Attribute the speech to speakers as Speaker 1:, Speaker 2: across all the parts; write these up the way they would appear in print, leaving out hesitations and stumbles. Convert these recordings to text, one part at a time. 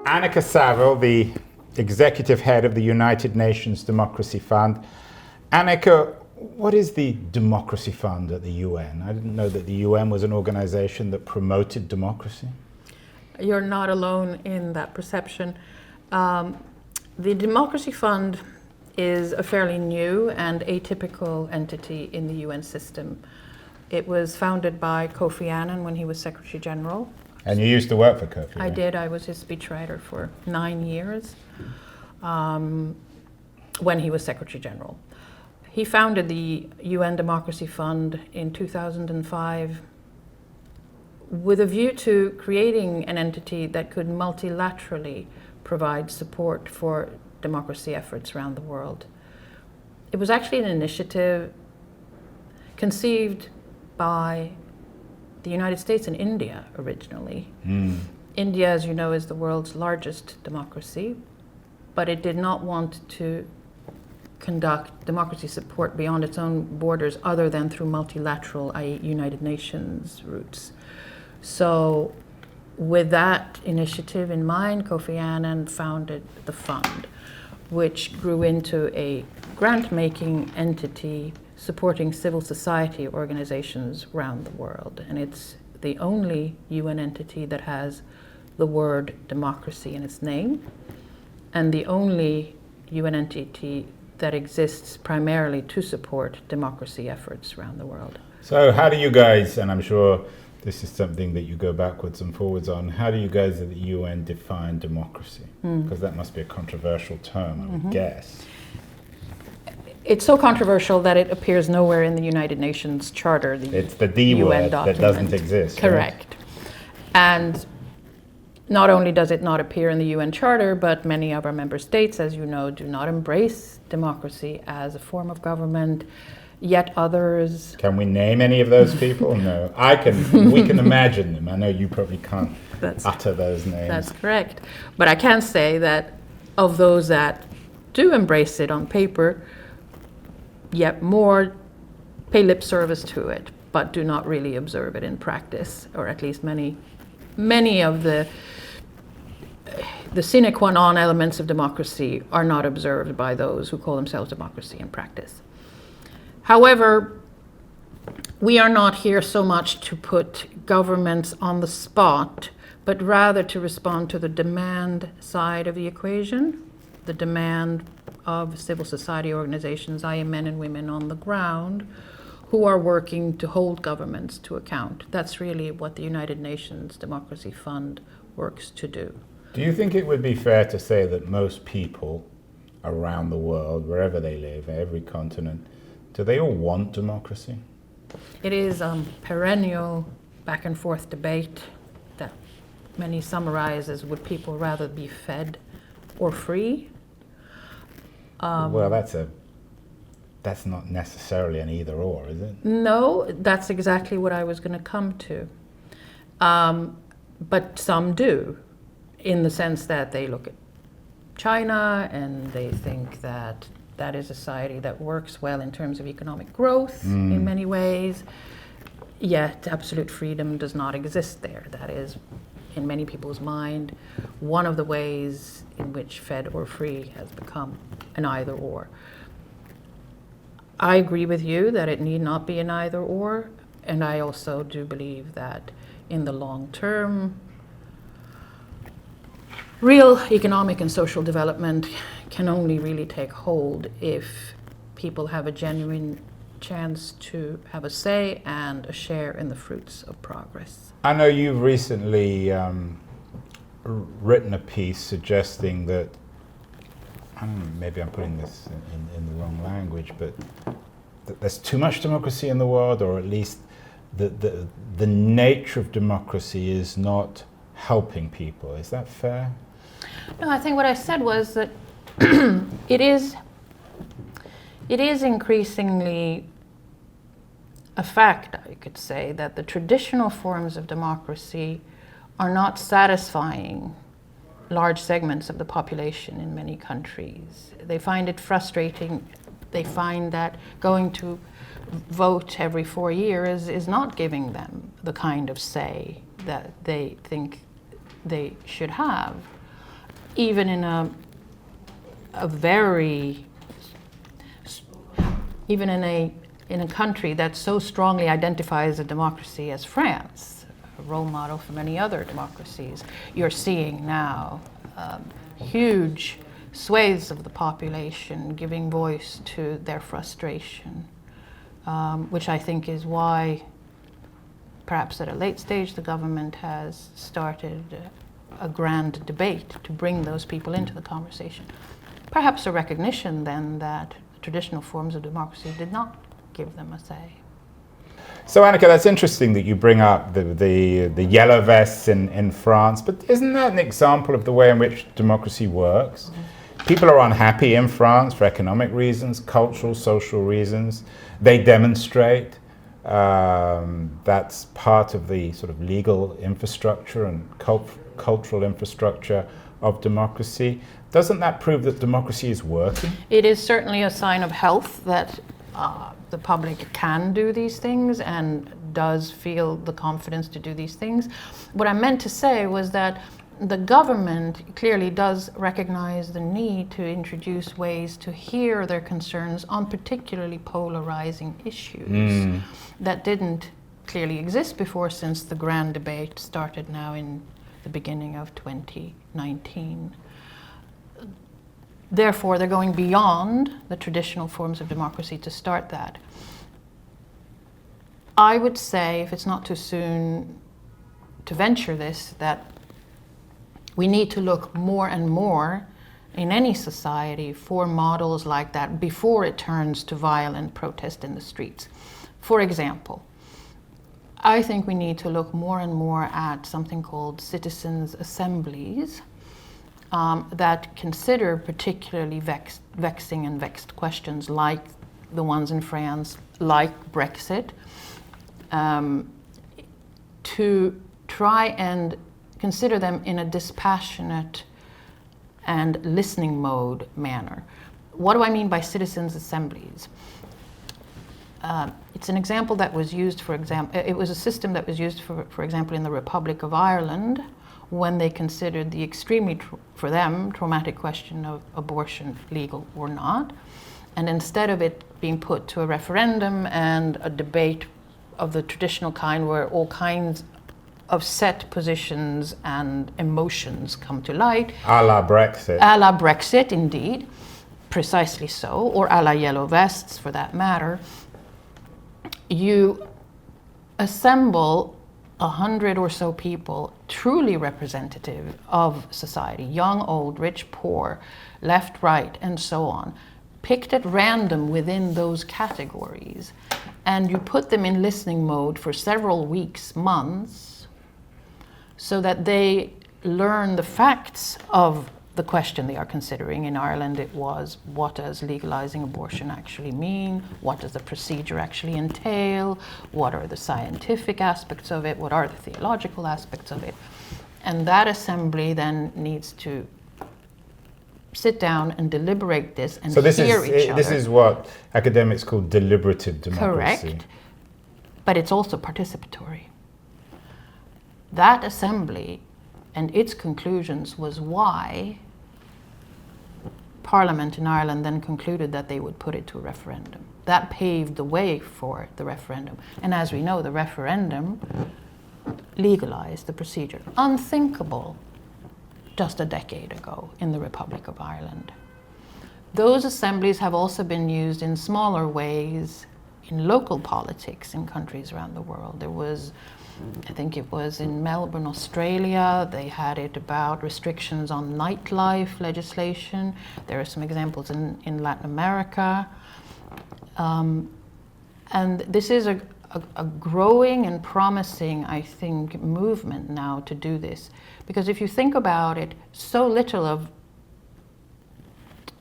Speaker 1: Annika Savill, the executive head of the United Nations Democracy Fund. Annika, what is the Democracy Fund at the UN? I didn't know that the UN was an organization that promoted democracy.
Speaker 2: You're not alone in that perception. The Democracy Fund is a fairly new and atypical entity in the UN system. It was founded by Kofi Annan when he was Secretary General.
Speaker 1: And you used to work for Kofi?
Speaker 2: I did. I was his speechwriter for 9 years when he was Secretary General. He founded the UN Democracy Fund in 2005 with a view to creating an entity that could multilaterally provide support for democracy efforts around the world. It was actually an initiative conceived by the United States and India originally. India, as you know, is the world's largest democracy, but it did not want to conduct democracy support beyond its own borders other than through multilateral, i.e. United Nations routes. So with that initiative in mind, Kofi Annan founded the fund, which grew into a grant-making entity supporting civil society organizations around the world. And it's the only UN entity that has the word democracy in its name, and the only UN entity that exists primarily to support democracy efforts around the world.
Speaker 1: So how do you guys, and I'm sure this is something that you go backwards and forwards on, how do you guys at the UN define democracy? Because that must be a controversial term, I would guess.
Speaker 2: It's so controversial that it appears nowhere in the United Nations Charter,
Speaker 1: It's the D
Speaker 2: UN
Speaker 1: word
Speaker 2: document.
Speaker 1: that doesn't exist.
Speaker 2: Correct.
Speaker 1: Right?
Speaker 2: And not only does it not appear in the UN Charter, but many of our member states, as you know, do not embrace democracy as a form of government, yet others...
Speaker 1: Can we name any of those people? No. We can imagine them. I know you probably can't utter those names.
Speaker 2: That's correct. But I can say that of those that do embrace it on paper, yet more pay lip service to it, but do not really observe it in practice, or at least many of the sine qua non elements of democracy are not observed by those who call themselves democracy in practice. However, we are not here so much to put governments on the spot, but rather to respond to the demand side of the equation, the demand of civil society organizations, i.e. men and women on the ground, who are working to hold governments to account. That's really what the United Nations Democracy Fund works to do.
Speaker 1: Do you think it would be fair to say that most people around the world, wherever they live, every continent, do they all want democracy?
Speaker 2: It is a perennial back and forth debate that many summarize as would people rather be fed or free?
Speaker 1: Well, that's not necessarily an either or, is it?
Speaker 2: No, that's exactly what I was going to come to. But some do, in the sense that they look at China and they think that that is a society that works well in terms of economic growth in many ways, yet absolute freedom does not exist there. That is, in many people's mind, one of the ways in which fed or free has become an either or. I agree with you that it need not be an either or, and I also do believe that in the long term, real economic and social development can only really take hold if people have a genuine chance to have a say and a share in the fruits of progress.
Speaker 1: I know you've recently written a piece suggesting that, I don't know, maybe I'm putting this in the wrong language, but that there's too much democracy in the world, or at least the nature of democracy is not helping people. Is that fair?
Speaker 2: No, I think what I said was that it is increasingly a fact, I could say, that the traditional forms of democracy are not satisfying large segments of the population in many countries. They find it frustrating. They find that going to vote every 4 years is not giving them the kind of say that they think they should have. even in a very, even in a country that so strongly identifies a democracy as France, a role model for many other democracies, you're seeing now huge swathes of the population giving voice to their frustration, which I think is why, perhaps at a late stage, the government has started a grand debate to bring those people into the conversation. Perhaps a recognition then that traditional forms of democracy did not give them a say.
Speaker 1: So Annika, that's interesting that you bring up the yellow vests in France, but isn't that an example of the way in which democracy works? Mm-hmm. People are unhappy in France for economic reasons, cultural, social reasons. They demonstrate. That's part of the sort of legal infrastructure and cultural infrastructure of democracy. Doesn't that prove that democracy is working?
Speaker 2: It is certainly a sign of health that the public can do these things and does feel the confidence to do these things. What I meant to say was that the government clearly does recognize the need to introduce ways to hear their concerns on particularly polarizing issues that didn't clearly exist before, since the grand debate started now in the beginning of 2019. Therefore, they're going beyond the traditional forms of democracy to start that. I would say, if it's not too soon to venture this, that we need to look more and more in any society for models like that before it turns to violent protest in the streets. For example, I think we need to look more and more at something called citizens' assemblies that consider particularly vexing and vexed questions like the ones in France, like Brexit, to try and consider them in a dispassionate and listening mode manner. What do I mean by citizens' assemblies? It's an example that was used, it was a system that was used, for example, in the Republic of Ireland, when they considered the extremely, for them, traumatic question of abortion legal or not. And instead of it being put to a referendum and a debate of the traditional kind where all kinds of set positions and emotions come to light.
Speaker 1: A la Brexit.
Speaker 2: A la Brexit, indeed. Precisely so. Or a la Yellow Vests, for that matter. You assemble 100 or so people truly representative of society, young, old, rich, poor, left, right, and so on, picked at random within those categories, and you put them in listening mode for several weeks, months, so that they learn the facts of the question they are considering. In Ireland it was, what does legalizing abortion actually mean? What does the procedure actually entail? What are the scientific aspects of it? What are the theological aspects of it? And that assembly then needs to sit down and deliberate this and hear each other.
Speaker 1: This is what academics call deliberative democracy.
Speaker 2: Correct. But it's also participatory. That assembly and its conclusions was why Parliament in Ireland then concluded that they would put it to a referendum. That paved the way for the referendum. And as we know, the referendum legalized the procedure. Unthinkable just a decade ago in the Republic of Ireland. Those assemblies have also been used in smaller ways in local politics in countries around the world. There was, I think it was in Melbourne, Australia, they had it about restrictions on nightlife legislation. There are some examples in Latin America. And this is a growing and promising, I think, movement now to do this. Because if you think about it, so little of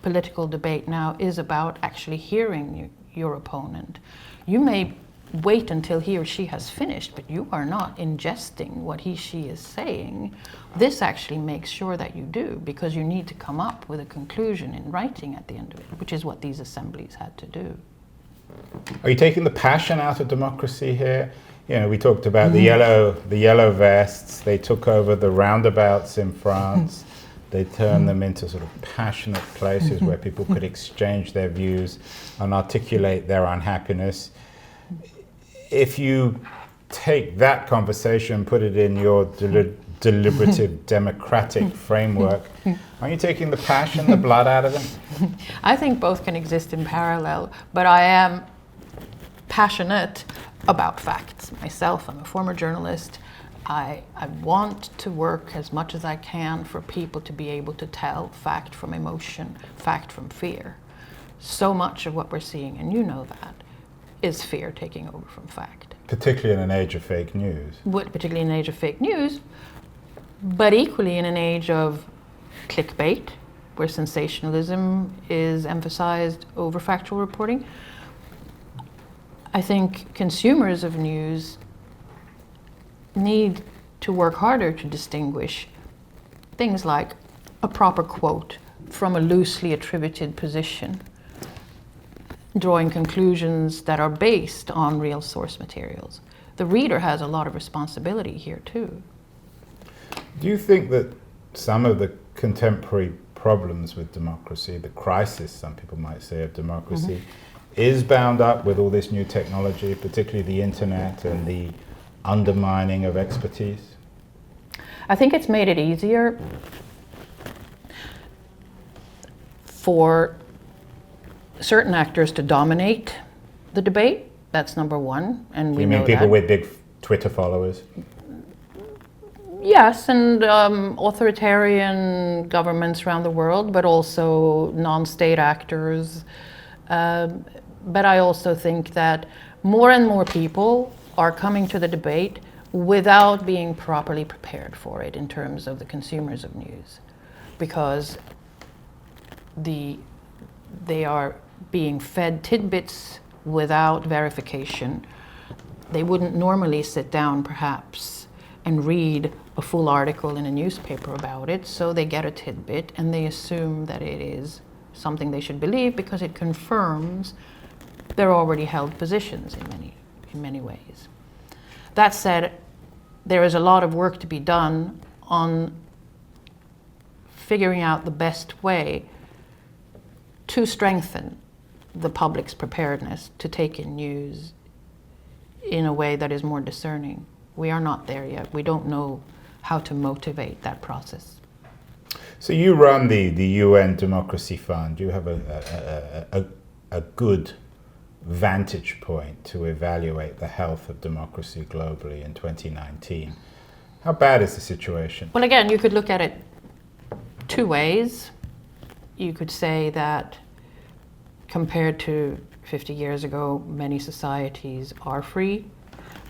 Speaker 2: political debate now is about actually hearing your opponent. You may wait until he or she has finished, but you are not ingesting what he, she is saying. This actually makes sure that you do, because you need to come up with a conclusion in writing at the end of it, which is what these assemblies had to do.
Speaker 1: Are you taking the passion out of democracy here? You know, we talked about the yellow vests. They took over the roundabouts in France. They turn them into sort of passionate places where people could exchange their views and articulate their unhappiness. If you take that conversation, put it in your deliberative democratic framework, aren't you taking the passion, the blood out of them?
Speaker 2: I think both can exist in parallel, but I am passionate about facts myself. I'm a former journalist. I want to work as much as I can for people to be able to tell fact from emotion, fact from fear. So much of what we're seeing, and you know that, is fear taking over from fact.
Speaker 1: Particularly in an age of fake news.
Speaker 2: Particularly in an age of fake news, but equally in an age of clickbait, where sensationalism is emphasized over factual reporting. I think consumers of news need to work harder to distinguish things like a proper quote from a loosely attributed position, drawing conclusions that are based on real source materials. The reader has a lot of responsibility here too.
Speaker 1: Do you think that some of the contemporary problems with democracy, the crisis, some people might say, of democracy, is bound up with all this new technology, particularly the internet and the undermining of expertise?
Speaker 2: I think it's made it easier for certain actors to dominate the debate. That's number one, and we know that.
Speaker 1: You mean people with big Twitter followers?
Speaker 2: Yes, and authoritarian governments around the world, but also non-state actors. But I also think that more and more people are coming to the debate without being properly prepared for it in terms of the consumers of news, because they are being fed tidbits without verification. They wouldn't normally sit down perhaps and read a full article in a newspaper about it, so they get a tidbit and they assume that it is something they should believe because it confirms their already held positions in many ways. That said, there is a lot of work to be done on figuring out the best way to strengthen the public's preparedness to take in news in a way that is more discerning. We are not there yet. We don't know how to motivate that process.
Speaker 1: So you run the UN Democracy Fund. You have a good vantage point to evaluate the health of democracy globally in 2019. How bad is the situation?
Speaker 2: Well, again, you could look at it two ways. You could say that compared to 50 years ago, many societies are free,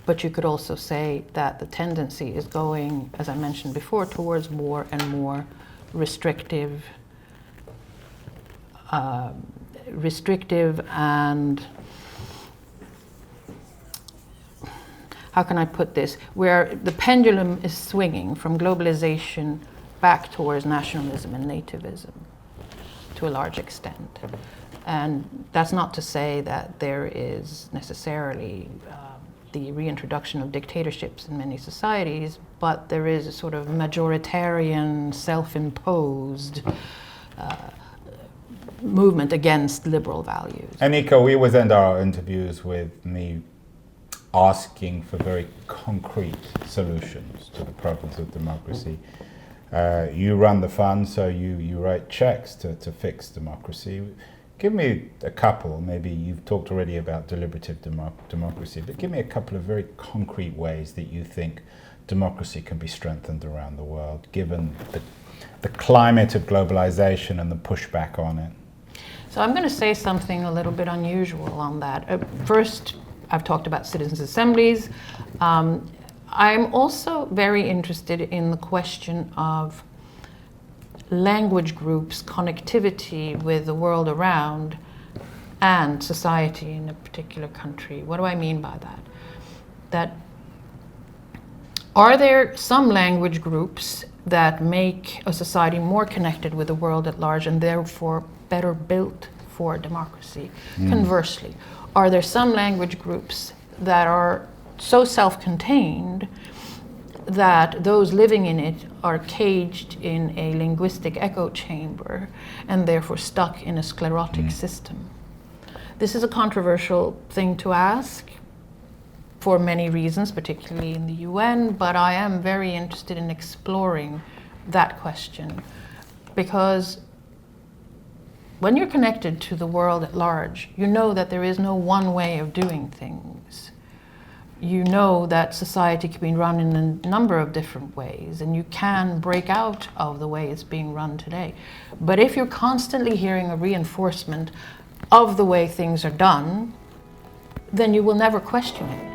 Speaker 2: but you could also say that the tendency is going, as I mentioned before, towards more and more restrictive and, how can I put this, where the pendulum is swinging from globalization back towards nationalism and nativism to a large extent. And that's not to say that there is necessarily the reintroduction of dictatorships in many societies, but there is a sort of majoritarian, self-imposed movement against liberal values.
Speaker 1: Annika, we always end our interviews with me asking for very concrete solutions to the problems of democracy. You run the fund, so you write checks to fix democracy. Give me a couple, maybe you've talked already about deliberative democracy, but give me a couple of very concrete ways that you think democracy can be strengthened around the world, given the climate of globalization and the pushback on it.
Speaker 2: So I'm going to say something a little bit unusual on that. First, I've talked about citizens' assemblies. I'm also very interested in the question of language groups' connectivity with the world around and society in a particular country. What do I mean by that? That are there some language groups that make a society more connected with the world at large and therefore better built for democracy? Conversely, are there some language groups that are so self-contained that those living in it are caged in a linguistic echo chamber and therefore stuck in a sclerotic system. This is a controversial thing to ask for many reasons, particularly in the UN, but I am very interested in exploring that question, because when you're connected to the world at large, you know that there is no one way of doing things. You know that society can be run in a number of different ways, and you can break out of the way it's being run today. But if you're constantly hearing a reinforcement of the way things are done, then you will never question it.